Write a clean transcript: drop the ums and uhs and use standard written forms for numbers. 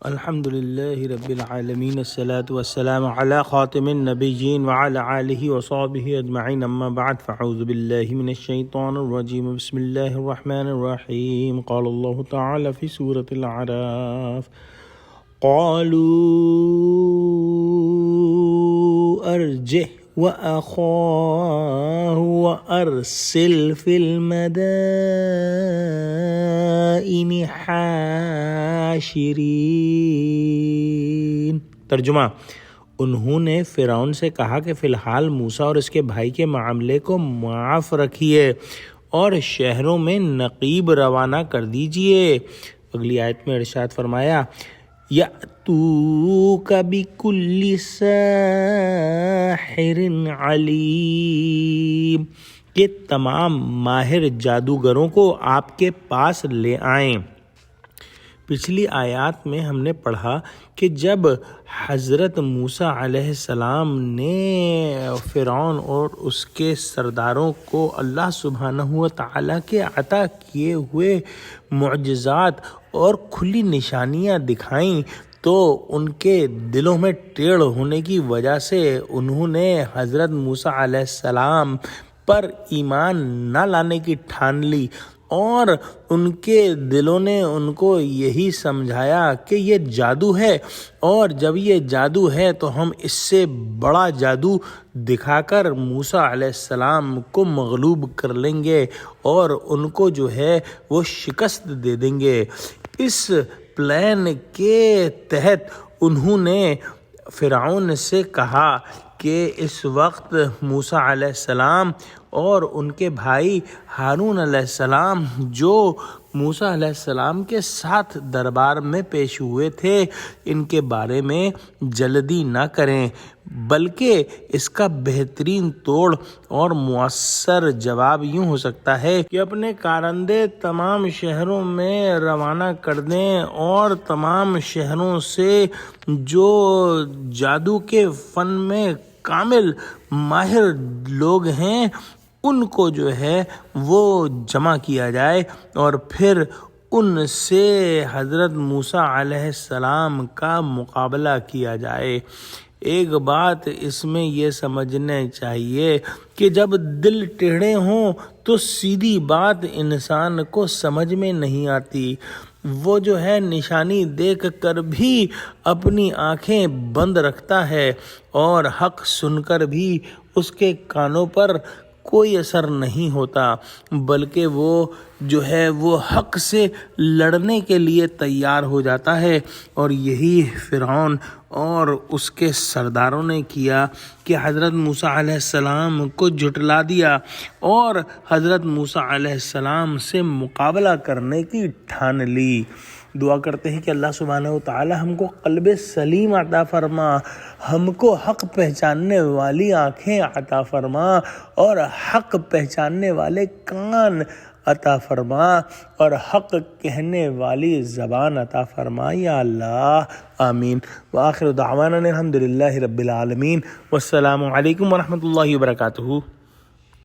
الحمد لله رب العالمين الصلاة والسلام على خاتم النبيين وعلى آله وصحبه أجمعين أما بعد فأعوذ بالله من الشيطان الرجيم بسم الله الرحمن الرحيم قال الله تعالى في سورة الأعراف قالوا أرجه وأخاه وأرسل في المدائن حاشرين۔ ترجمہ، انہوں نے فرعون سے کہا کہ فی الحال موسیٰ اور اس کے بھائی کے معاملے کو معاف رکھیے اور شہروں میں نقیب روانہ کر دیجئے۔ اگلی آیت میں ارشاد فرمایا یأتوک بکل ساحر علیم، کہ تمام ماہر جادوگروں کو آپ کے پاس لے آئیں۔ پچھلی آیات میں ہم نے پڑھا کہ جب حضرت موسیٰ علیہ السلام نے فرعون اور اس کے سرداروں کو اللہ سبحانہ و تعالیٰ کے عطا کیے ہوئے معجزات اور کھلی نشانیاں دکھائیں تو ان کے دلوں میں ٹیڑھ ہونے کی وجہ سے انہوں نے حضرت موسیٰ علیہ السلام پر ایمان نہ لانے کی ٹھان لی، اور ان کے دلوں نے ان کو یہی سمجھایا کہ یہ جادو ہے، اور جب یہ جادو ہے تو ہم اس سے بڑا جادو دکھا کر موسیٰ علیہ السلام کو مغلوب کر لیں گے اور ان کو جو ہے وہ شکست دے دیں گے۔ اس پلان کے تحت انہوں نے فرعون سے کہا کہ اس وقت موسیٰ علیہ السلام اور ان کے بھائی ہارون علیہ السلام جو موسیٰ علیہ السلام کے ساتھ دربار میں پیش ہوئے تھے، ان کے بارے میں جلدی نہ کریں، بلکہ اس کا بہترین توڑ اور مؤثر جواب یوں ہو سکتا ہے کہ اپنے کارندے تمام شہروں میں روانہ کر دیں اور تمام شہروں سے جو جادو کے فن میں کامل ماہر لوگ ہیں ان کو جو ہے وہ جمع کیا جائے اور پھر ان سے حضرت موسیٰ علیہ السلام کا مقابلہ کیا جائے۔ ایک بات اس میں یہ سمجھنا چاہیے کہ جب دل ٹیڑھے ہوں تو سیدھی بات انسان کو سمجھ میں نہیں آتی، وہ جو ہے نشانی دیکھ کر بھی اپنی آنکھیں بند رکھتا ہے اور حق سن کر بھی اس کے کانوں پر کوئی اثر نہیں ہوتا، بلکہ وہ جو ہے وہ حق سے لڑنے کے لیے تیار ہو جاتا ہے۔ اور یہی فرعون اور اس کے سرداروں نے کیا کہ حضرت موسیٰ علیہ السلام کو جھٹلا دیا اور حضرت موسیٰ علیہ السلام سے مقابلہ کرنے کی ٹھان لی۔ دعا کرتے ہیں کہ اللہ سبحانہ و تعالی ہم کو قلب سلیم عطا فرما، ہم کو حق پہچاننے والی آنکھیں عطا فرما اور حق پہچاننے والے کان عطا فرما اور حق کہنے والی زبان عطا فرما یا اللہ، آمین۔ وآخر دعوانا الحمدللہ رب العالمین، والسلام علیکم ورحمۃ اللہ وبرکاتہ۔